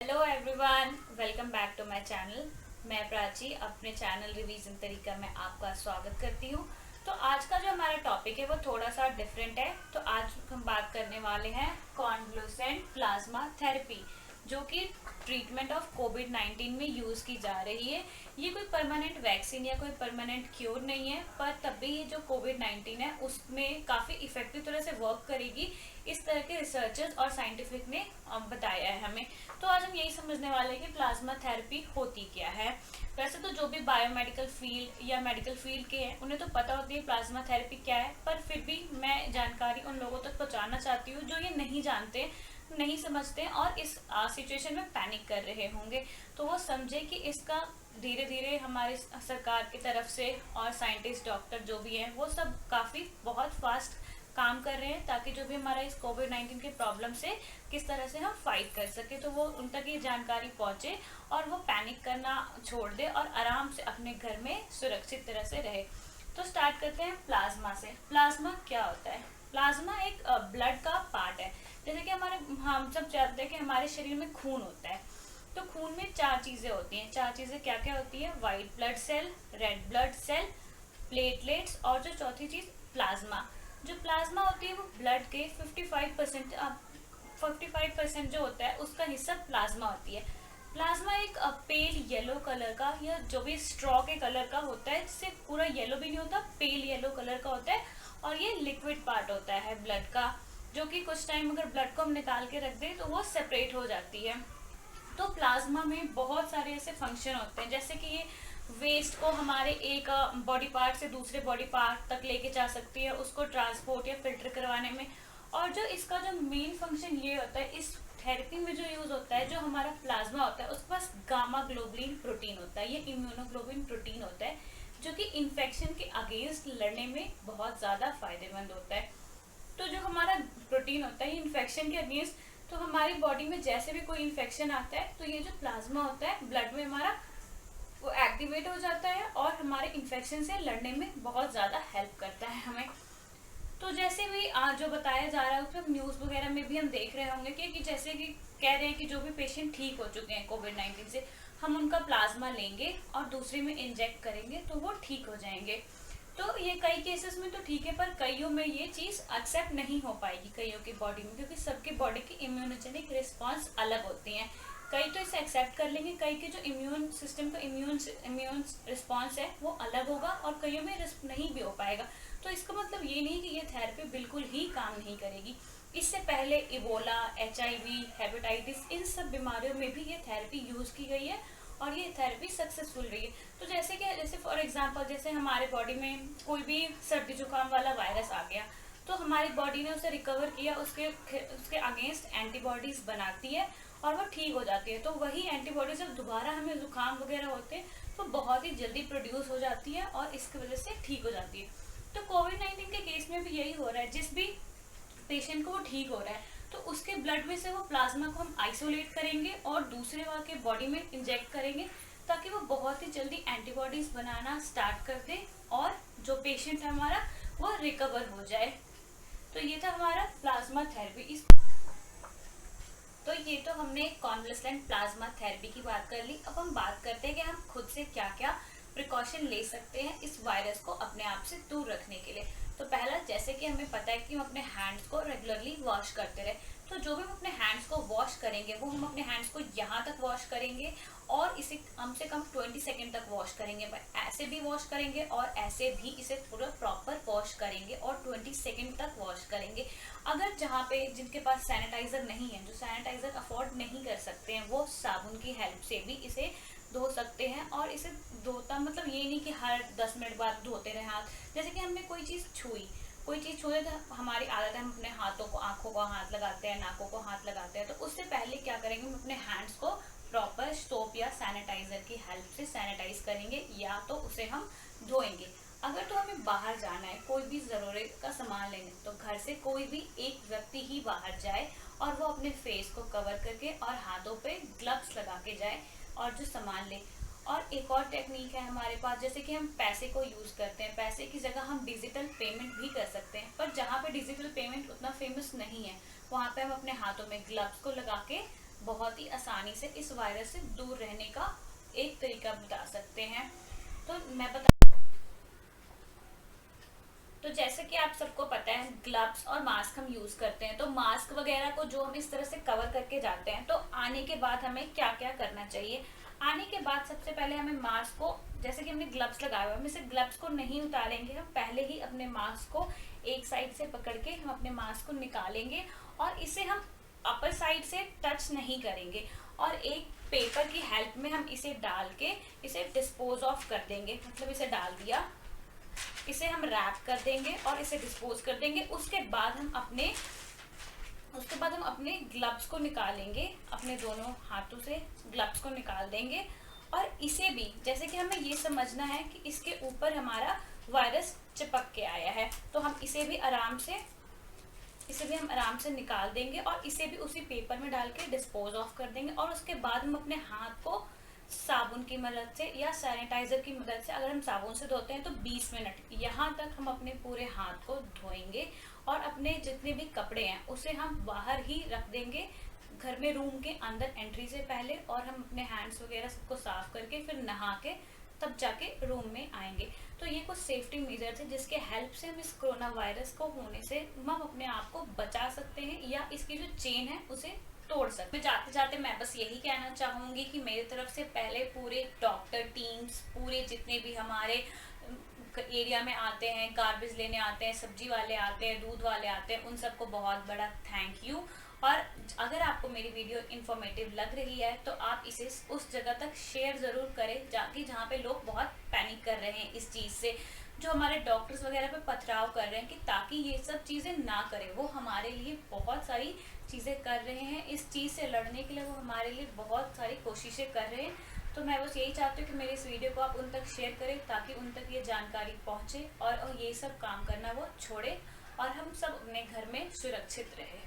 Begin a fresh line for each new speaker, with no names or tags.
Hello everyone, welcome back to my channel. मैं प्राची अपने channel revision तरीका में आपका स्वागत करती हूँ। तो आज का जो हमारा टॉपिक है वो थोड़ा सा डिफरेंट है। तो आज हम बात करने वाले हैं कॉन्वलेसेंट प्लाज्मा थेरेपी, जो कि ट्रीटमेंट ऑफ कोविड-19 में यूज़ की जा रही है। ये कोई परमानेंट वैक्सीन या कोई परमानेंट क्योर नहीं है, पर तब भी ये जो कोविड-19 है उसमें काफ़ी इफेक्टिव तरह से वर्क करेगी, इस तरह के रिसर्चर्स और साइंटिफिक ने बताया है हमें। तो आज हम यही समझने वाले हैं कि प्लाज्मा थेरेपी होती क्या है। वैसे तो जो भी बायोमेडिकल फील्ड या मेडिकल फील्ड के हैं उन्हें तो पता होती है प्लाज्मा थेरेपी क्या है, पर फिर भी मैं जानकारी उन लोगों तक पहुंचाना चाहती हूँ जो ये नहीं जानते, नहीं समझते और इस सिचुएशन में पैनिक कर रहे होंगे, तो वो समझे कि इसका धीरे धीरे हमारी सरकार की तरफ से और साइंटिस्ट डॉक्टर जो भी हैं वो सब काफ़ी बहुत फास्ट काम कर रहे हैं, ताकि जो भी हमारा इस कोविड-19 के प्रॉब्लम से किस तरह से हम फाइट कर सके, तो वो उन तक ये जानकारी पहुंचे और वो पैनिक करना छोड़ दे और आराम से अपने घर में सुरक्षित तरह से रहे। तो स्टार्ट करते हैं प्लाज्मा से। प्लाज्मा क्या होता है? प्लाज्मा एक ब्लड का पार्ट है। जैसे कि हम सब जानते हैं कि हमारे शरीर में खून होता है, तो खून में चार चीजें होती हैं। चार चीजें क्या क्या होती है? White blood cell, red blood cell, platelets और जो चौथी चीज प्लाज्मा। जो प्लाज्मा होती है वो ब्लड के 55% जो होता है उसका हिस्सा प्लाज्मा होती है। प्लाज्मा एक पेल येलो कलर का या जो भी स्ट्रॉ के कलर का होता है, जिससे पूरा येलो भी नहीं होता, पेल येलो कलर का होता है और ये लिक्विड पार्ट होता है ब्लड का, जो कि कुछ टाइम अगर ब्लड को हम निकाल के रख दें तो वो सेपरेट हो जाती है। तो प्लाज्मा में बहुत सारे ऐसे फंक्शन होते हैं, जैसे कि ये वेस्ट को हमारे एक बॉडी पार्ट से दूसरे बॉडी पार्ट तक लेके जा सकती है, उसको ट्रांसपोर्ट या फिल्टर करवाने में। और जो इसका जो मेन फंक्शन ये होता है इस थेरेपी में जो यूज होता है, जो हमारा प्लाज्मा होता है उसके पास गामा ग्लोबुलिन प्रोटीन होता है, ये इम्यूनोग्लोबिन प्रोटीन होता है, जो कि इन्फेक्शन के अगेंस्ट लड़ने में बहुत ज़्यादा फायदेमंद होता है। तो जो हमारा प्रोटीन होता है इन्फेक्शन के अगेंस्ट, तो हमारी बॉडी में जैसे भी कोई इन्फेक्शन आता है तो ये जो प्लाज्मा होता है ब्लड में हमारा वो एक्टिवेट हो जाता है और हमारे इन्फेक्शन से लड़ने में बहुत ज़्यादा हेल्प करता है हमें। तो जैसे भी आज जो बताया जा रहा है उसमें न्यूज़ वगैरह में भी हम देख रहे होंगे कि जैसे कि कह रहे हैं कि जो भी पेशेंट ठीक हो चुके हैं कोविड-19 से, हम उनका प्लाज्मा लेंगे और दूसरे में इंजेक्ट करेंगे तो वो ठीक हो जाएंगे। तो ये कई केसेस में तो ठीक है, पर कईयों में ये चीज़ एक्सेप्ट नहीं हो पाएगी कईयों की बॉडी में, क्योंकि सबकी बॉडी की इम्यूनोजेनिक रिस्पॉन्स अलग होती हैं। कई तो इसे एक्सेप्ट कर लेंगे, कई के जो इम्यून सिस्टम का इम्यून रिस्पॉन्स है वो अलग होगा और कईयों में नहीं भी हो पाएगा। तो इसका मतलब ये नहीं कि ये थेरेपी बिल्कुल ही काम नहीं करेगी। इससे पहले इबोला, HIV, हेपेटाइटिस, इन सब बीमारियों में भी ये थेरेपी यूज़ की गई है और ये थेरेपी सक्सेसफुल रही है। तो जैसे फॉर एग्जांपल जैसे हमारे बॉडी में कोई भी सर्दी जुकाम वाला वायरस आ गया, तो हमारी बॉडी ने उसे रिकवर किया, उसके अगेंस्ट एंटीबॉडीज बनाती है और वो ठीक हो जाती है। तो वही एंटीबॉडी जब दोबारा हमें जुकाम वगैरह होते हैं तो बहुत ही जल्दी प्रोड्यूस हो जाती है और इसकी वजह से ठीक हो जाती है। तो कोविड-19 के केस में भी यही हो रहा है, जिस भी पेशेंट को वो ठीक हो रहा है तो उसके ब्लड में से वो प्लाज्मा को हम आइसोलेट करेंगे और दूसरे वाले के बॉडी में इंजेक्ट करेंगे, ताकि वो बहुत ही जल्दी एंटीबॉडीज बनाना स्टार्ट कर दे और जो पेशेंट है हमारा वो रिकवर हो जाए। तो ये था हमारा प्लाज्मा थेरेपी। इस तो ये तो हमने कॉन्वलेसेंट प्लाज्मा थेरेपी की बात कर ली। अब हम बात करते हैं कि हम खुद से क्या क्या प्रिकॉशन ले सकते हैं इस वायरस को अपने आप से दूर रखने के लिए। तो पहला, जैसे कि हमें पता है कि हम अपने हैंड्स को रेगुलरली वॉश करते रहे, तो जो भी हम अपने हैंड्स को वॉश करेंगे वो हम अपने हैंड्स को यहाँ तक वॉश करेंगे और इसे कम से कम 20 सेकेंड तक वॉश करेंगे। ऐसे भी वॉश करेंगे और ऐसे भी इसे पूरा प्रॉपर वॉश करेंगे और 20 सेकेंड तक वॉश करेंगे। अगर जहाँ पे जिनके पास सैनिटाइजर नहीं है, जो सैनिटाइजर अफोर्ड नहीं कर सकते हैं, वो साबुन की हेल्प से भी इसे धो सकते हैं। और इसे धोता मतलब ये नहीं कि हर 10 मिनट बाद धोते रहे हाथ। जैसे कि हमने कोई चीज़ छुए तो हमारी आदत है हम अपने हाथों को, आंखों को हाथ लगाते हैं, नाकों को हाथ लगाते हैं, तो उससे पहले क्या करेंगे, हम अपने हैंड्स को प्रॉपर सोप या सैनिटाइजर की हेल्प से सैनिटाइज करेंगे या तो उसे हम धोएंगे। अगर तो हमें बाहर जाना है कोई भी ज़रूरत का सामान लेने, तो घर से कोई भी एक व्यक्ति ही बाहर जाए और वो अपने फेस को कवर करके और हाथों पे ग्लव्स लगा के जाए और जो सामान ले। और एक और टेक्निक है हमारे पास, जैसे कि हम पैसे को यूज़ करते हैं, पैसे की जगह हम डिजिटल पेमेंट भी कर सकते हैं, पर जहाँ पे डिजिटल पेमेंट उतना फेमस नहीं है वहाँ पे हम अपने हाथों में ग्लव्स को लगा के बहुत ही आसानी से इस वायरस से दूर रहने का एक तरीका बता सकते हैं। तो मैं बता तो जैसे कि आप सबको पता है ग्लव्स और मास्क हम यूज करते हैं, तो मास्क वगैरह को जो हम इस तरह से कवर करके जाते हैं, तो आने के बाद हमें क्या क्या करना चाहिए। आने के बाद सबसे पहले हमें मास्क को, जैसे कि हमने ग्लव्स लगाए हुए, हम इसे ग्लव्स को नहीं उतारेंगे, हम पहले ही अपने मास्क को एक साइड से पकड़ के हम अपने मास्क को निकालेंगे और इसे हम अपर साइड से टच नहीं करेंगे और एक पेपर की हेल्प में हम इसे डाल के इसे डिस्पोज ऑफ कर देंगे। मतलब इसे डाल दिया, इसे हम रैप कर देंगे और इसे डिस्पोज कर देंगे। उसके बाद हम अपने ग्लव्स को निकालेंगे, अपने दोनों हाथों से ग्लव्स को निकाल देंगे और इसे भी, जैसे कि हमें ये समझना है कि इसके ऊपर हमारा वायरस चिपक के आया है, तो हम इसे भी हम आराम से निकाल देंगे और इसे भी उसी पेपर में डाल के डिस्पोज ऑफ कर देंगे। और उसके बाद हम अपने हाथ को साबुन की मदद से या सैनिटाइजर की मदद से, अगर हम साबुन से धोते हैं तो 20 मिनट यहाँ तक हम अपने पूरे हाथ को धोएंगे और अपने जितने भी कपड़े हैं उसे हम बाहर ही रख देंगे घर में, रूम के अंदर एंट्री से पहले, और हम अपने हैंड्स वगैरह सबको साफ करके फिर नहा के तब जाके रूम में आएंगे। तो ये कुछ सेफ्टी मेजर्स है जिसके हेल्प से हम इस कोरोना वायरस को होने से हम अपने आप को बचा सकते हैं या इसकी जो चेन है उसे तोड़ सकते हैं। जाते जाते मैं बस यही कहना चाहूंगी कि मेरी तरफ से पहले पूरे डॉक्टर टीम्स, पूरे जितने भी हमारे एरिया में आते हैं, गार्बेज लेने आते हैं, सब्जी वाले आते हैं, दूध वाले आते हैं, उन सबको बहुत बड़ा थैंक यू। और अगर आपको मेरी वीडियो इन्फॉर्मेटिव लग रही है तो आप इसे उस जगह तक शेयर ज़रूर करें जहाँ पे लोग बहुत पैनिक कर रहे हैं इस चीज़ से, जो हमारे डॉक्टर्स वगैरह पे पथराव कर रहे हैं, कि ताकि ये सब चीज़ें ना करें। वो हमारे लिए बहुत सारी चीज़ें कर रहे हैं, इस चीज़ से लड़ने के लिए वो हमारे लिए बहुत सारी कोशिशें कर रहे हैं। तो मैं बस यही चाहती हूँ कि मेरे इस वीडियो को आप उन तक शेयर करें ताकि उन तक ये जानकारी पहुँचे और ये सब काम करना वो छोड़े और हम सब अपने घर में सुरक्षित रहे।